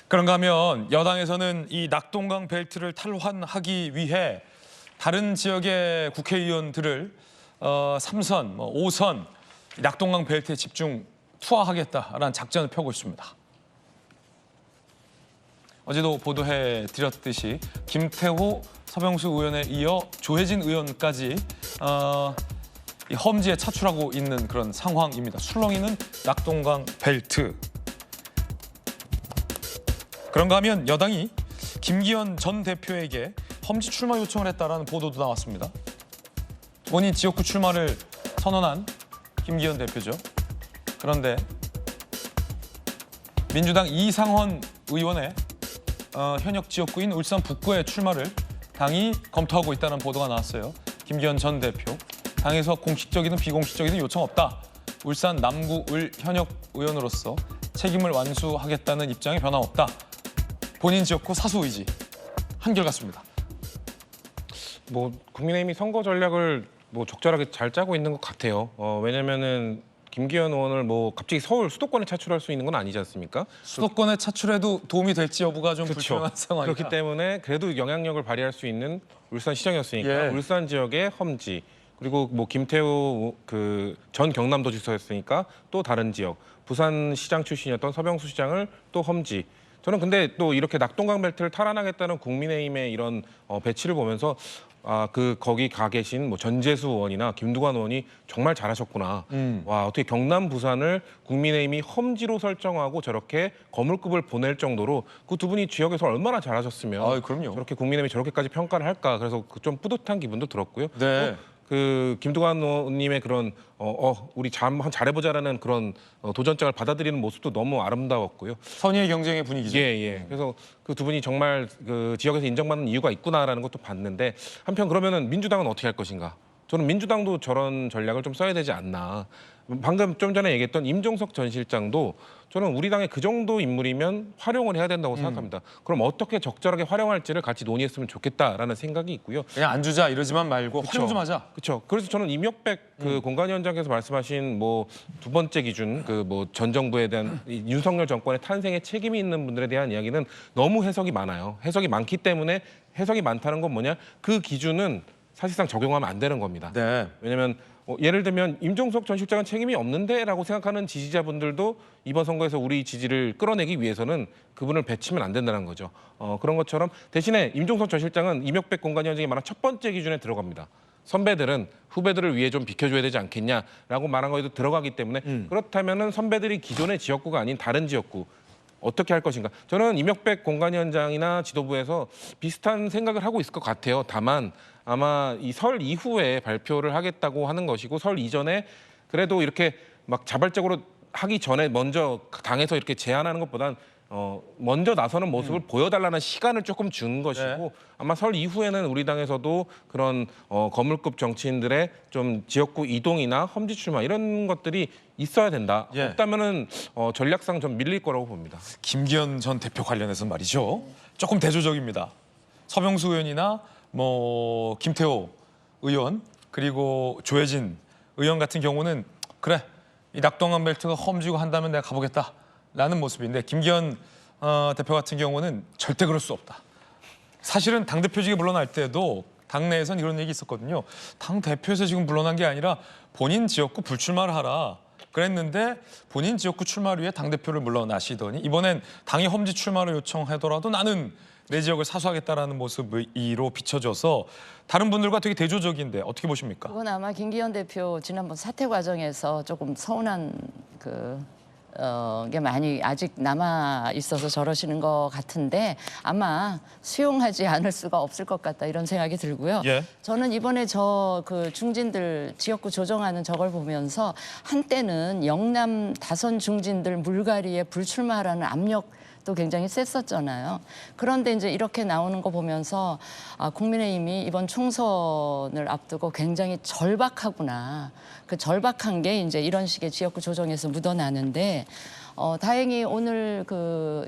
그런가 하면 여당에서는 이 낙동강 벨트를 탈환하기 위해 다른 지역의 국회의원들을 3선, 5선 낙동강 벨트에 집중 투하하겠다라는 작전을 펴고 있습니다. 어제도 보도해 드렸듯이 김태호, 서병수 의원에 이어 조혜진 의원까지 이 험지에 차출하고 있는 그런 상황입니다. 술렁이는 낙동강 벨트. 그런가 하면 여당이 김기현 전 대표에게 험지 출마 요청을 했다라는 보도도 나왔습니다. 본인 지역구 출마를 선언한 김기현 대표죠. 그런데 민주당 이상헌 의원의 현역 지역구인 울산 북구의 출마를 당이 검토하고 있다는 보도가 나왔어요. 김기현 전 대표, 당에서 공식적이든 비공식적이든 요청 없다. 울산 남구 을 현역 의원으로서 책임을 완수하겠다는 입장에 변함없다. 본인 지역구 사수 의지 한결같습니다. 국민의힘이 선거 전략을 적절하게 잘 짜고 있는 것 같아요. 왜냐면은 김기현 의원을 갑자기 서울 수도권에 차출할 수 있는 건 아니지 않습니까? 수도권에 차출해도 도움이 될지 여부가 좀 불투명한 상황이다. 그렇기 때문에 그래도 영향력을 발휘할 수 있는 울산시장이었으니까 울산 지역의 험지, 그리고 김태우 전 경남도지사였으니까 또 다른 지역, 부산시장 출신이었던 서병수 시장을 또 험지. 저는 근데 또 이렇게 낙동강 벨트를 탈환하겠다는 국민의힘의 이런 배치를 보면서 거기 가 계신 전재수 의원이나 김두관 의원이 정말 잘하셨구나. 와, 어떻게 경남, 부산을 국민의힘이 험지로 설정하고 저렇게 거물급을 보낼 정도로 그 두 분이 지역에서 얼마나 잘하셨으면 그럼요. 저렇게 국민의힘이 저렇게까지 평가를 할까. 그래서 좀 뿌듯한 기분도 들었고요. 네. 김두관 의원님의 그런 우리 한번 잘해보자라는 그런 도전장을 받아들이는 모습도 너무 아름다웠고요. 선의의 경쟁의 분위기죠. 예. 그래서 그 두 분이 정말 그 지역에서 인정받는 이유가 있구나라는 것도 봤는데, 한편 그러면은 민주당은 어떻게 할 것인가? 저는 민주당도 저런 전략을 좀 써야 되지 않나. 방금 좀 전에 얘기했던 임종석 전 실장도 저는 우리 당의 그 정도 인물이면 활용을 해야 된다고 생각합니다. 그럼 어떻게 적절하게 활용할지를 같이 논의했으면 좋겠다라는 생각이 있고요. 그냥 안 주자 이러지만 말고 활용 좀 하자. 그렇죠. 그래서 저는 임혁백 공관위원장께서 말씀하신 두 번째 기준 전 정부에 대한 윤석열 정권의 탄생에 책임이 있는 분들에 대한 이야기는 너무 해석이 많아요. 해석이 많기 때문에 해석이 많다는 건 뭐냐? 그 기준은 사실상 적용하면 안 되는 겁니다. 네. 왜냐하면 예를 들면 임종석 전 실장은 책임이 없는데라고 생각하는 지지자분들도 이번 선거에서 우리 지지를 끌어내기 위해서는 그분을 배치면 안 된다는 거죠. 그런 것처럼 대신에 임종석 전 실장은 임혁백 공관위원장이 말한 첫 번째 기준에 들어갑니다. 선배들은 후배들을 위해 좀 비켜줘야 되지 않겠냐라고 말한 거에도 들어가기 때문에 그렇다면은 선배들이 기존의 지역구가 아닌 다른 지역구 어떻게 할 것인가. 저는 임혁백 공관위원장이나 지도부에서 비슷한 생각을 하고 있을 것 같아요. 다만 아마 이 설 이후에 발표를 하겠다고 하는 것이고, 설 이전에 그래도 이렇게 자발적으로 하기 전에 먼저 당에서 이렇게 제안하는 것보단 먼저 나서는 모습을 보여달라는 시간을 조금 준 것이고, 아마 설 이후에는 우리 당에서도 그런 거물급 정치인들의 좀 지역구 이동이나 험지 출마 이런 것들이 있어야 된다. 없다면은 전략상 좀 밀릴 거라고 봅니다. 김기현 전 대표 관련해서 말이죠. 조금 대조적입니다. 서병수 의원이나 김태호 의원 그리고 조혜진 의원 같은 경우는 그래 이 낙동강 벨트가 험지고 한다면 내가 가보겠다라는 모습인데, 김기현 대표 같은 경우는 절대 그럴 수 없다. 사실은 당대표직에 물러날 때도 당내에선 이런 얘기 있었거든요. 당대표에서 지금 물러난 게 아니라 본인 지역구 불출마를 하라 그랬는데, 본인 지역구 출마를 위해 당대표를 물러나시더니 이번엔 당이 험지 출마를 요청하더라도 나는 내 지역을 사수하겠다라는 모습으로 비춰져서 다른 분들과 되게 대조적인데 어떻게 보십니까? 그건 아마 김기현 대표 지난번 사퇴 과정에서 조금 서운한 게 많이 아직 남아 있어서 저러시는 것 같은데, 아마 수용하지 않을 수가 없을 것 같다 이런 생각이 들고요. 저는 이번에 중진들 지역구 조정하는 저걸 보면서 한때는 영남 다선 중진들 물갈이에 불출마하라는 압력도 굉장히 셌었잖아요. 그런데 이제 이렇게 나오는 거 보면서 국민의힘이 이번 총선을 앞두고 굉장히 절박하구나. 그 절박한 게 이제 이런 식의 지역구 조정에서 묻어나는데, 다행히 오늘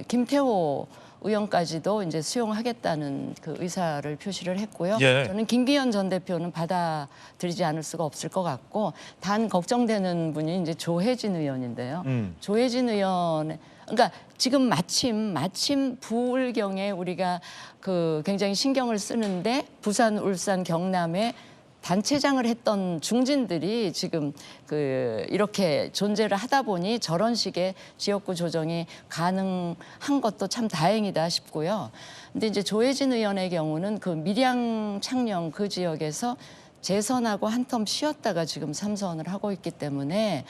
김태호 의원까지도 이제 수용하겠다는 의사를 표시를 했고요. 저는 김기현 전 대표는 받아들이지 않을 수가 없을 것 같고, 단 걱정되는 분이 이제 조혜진 의원인데요. 조혜진 의원, 그러니까 지금 마침 부울경에 우리가 그 굉장히 신경을 쓰는데 부산, 울산, 경남에 단체장을 했던 중진들이 지금 그 이렇게 존재를 하다 보니 저런 식의 지역구 조정이 가능한 것도 참 다행이다 싶고요. 근데 이제 조혜진 의원의 경우는 그 밀양 창녕 그 지역에서 재선하고 한 텀 쉬었다가 지금 3선을 하고 있기 때문에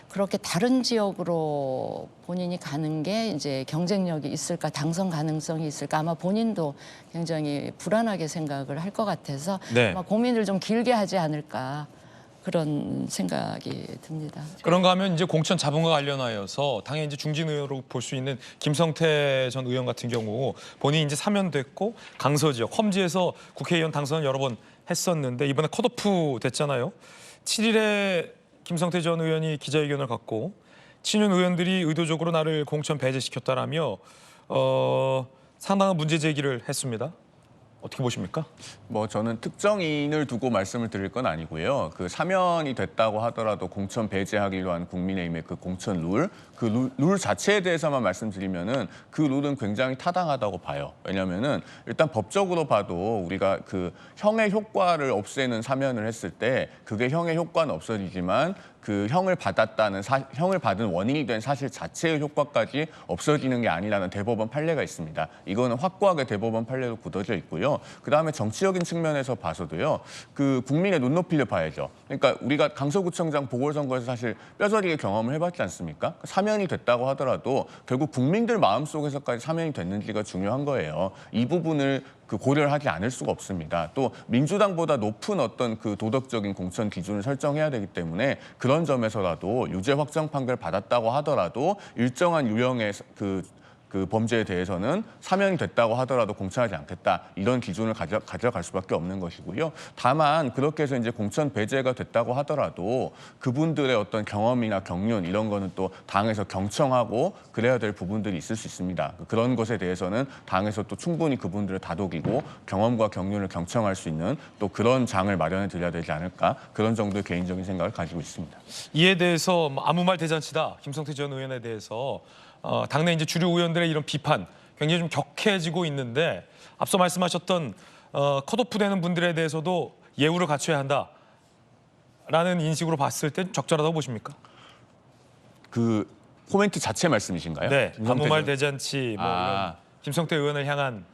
그렇게 다른 지역으로 본인이 가는 게 이제 경쟁력이 있을까, 당선 가능성이 있을까, 아마 본인도 굉장히 불안하게 생각을 할 것 같아서 네. 아마 고민을 좀 길게 하지 않을까 그런 생각이 듭니다. 그런가 하면 이제 공천 자본과 관련하여서 당연히 이제 중진 의원으로 볼 수 있는 김성태 전 의원 같은 경우 본인이 이제 사면됐고 강서 지역 험지에서 국회의원 당선을 여러 번 했었는데 이번에 컷오프 됐잖아요. 7일에 김성태 전 의원이 기자회견을 갖고 친윤 의원들이 의도적으로 나를 공천 배제시켰다라며 상당한 문제 제기를 했습니다. 어떻게 보십니까? 뭐 저는 특정인을 두고 말씀을 드릴 건 아니고요. 그 사면이 됐다고 하더라도 공천 배제하기로 한 국민의힘의 그 공천 룰 자체에 대해서만 말씀드리면은 그 룰은 굉장히 타당하다고 봐요. 왜냐하면은 일단 법적으로 봐도 우리가 그 형의 효과를 없애는 사면을 했을 때 그게 형의 효과는 없어지지만 그 형을 받은 원인이 된 사실 자체의 효과까지 없어지는 게 아니라는 대법원 판례가 있습니다. 이거는 확고하게 대법원 판례로 굳어져 있고요. 그다음에 정치적인 측면에서 봐서도요. 그 국민의 눈높이를 봐야죠. 그러니까 우리가 강서구청장 보궐선거에서 사실 뼈저리게 경험을 해봤지 않습니까? 사면이 됐다고 하더라도 결국 국민들 마음속에서까지 사면이 됐는지가 중요한 거예요. 이 부분을 그 고려를 하지 않을 수가 없습니다. 또 민주당보다 높은 어떤 그 도덕적인 공천 기준을 설정해야 되기 때문에 그런 점에서라도 유죄 확정 판결을 받았다고 하더라도 일정한 유형의 그 범죄에 대해서는 사면이 됐다고 하더라도 공천하지 않겠다. 이런 기준을 가져갈 수밖에 없는 것이고요. 다만 그렇게 해서 이제 공천 배제가 됐다고 하더라도 그분들의 어떤 경험이나 경륜 이런 거는 또 당에서 경청하고 그래야 될 부분들이 있을 수 있습니다. 그런 것에 대해서는 당에서 또 충분히 그분들을 다독이고 경험과 경륜을 경청할 수 있는 또 그런 장을 마련해 드려야 되지 않을까. 그런 정도의 개인적인 생각을 가지고 있습니다. 이에 대해서 뭐 아무 말 대잔치다. 김성태 전 의원에 대해서 당내 이제 주류 의원들의 이런 비판 굉장히 좀 격해지고 있는데 앞서 말씀하셨던 컷오프 되는 분들에 대해서도 예우를 갖춰야 한다라는 인식으로 봤을 때 적절하다고 보십니까? 그 코멘트 자체 말씀이신가요? 네, 김성태 아무 말 전- 대잔치 뭐 이런 김성태 의원을 향한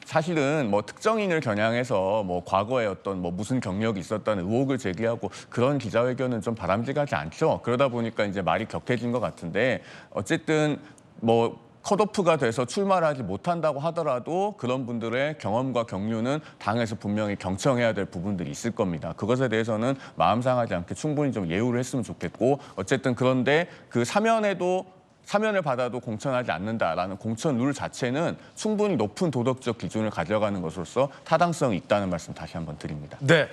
사실은 뭐 특정인을 겨냥해서 뭐 과거에 어떤 뭐 무슨 경력이 있었다는 의혹을 제기하고 그런 기자회견은 좀 바람직하지 않죠. 그러다 보니까 이제 말이 격해진 것 같은데 어쨌든 뭐 컷오프가 돼서 출마를 하지 못한다고 하더라도 그런 분들의 경험과 경륜은 당에서 분명히 경청해야 될 부분들이 있을 겁니다. 그것에 대해서는 마음 상하지 않게 충분히 좀 예우를 했으면 좋겠고 어쨌든 그런데 그 사면을 받아도 공천하지 않는다라는 공천 룰 자체는 충분히 높은 도덕적 기준을 가져가는 것으로서 타당성이 있다는 말씀 다시 한번 드립니다. 네.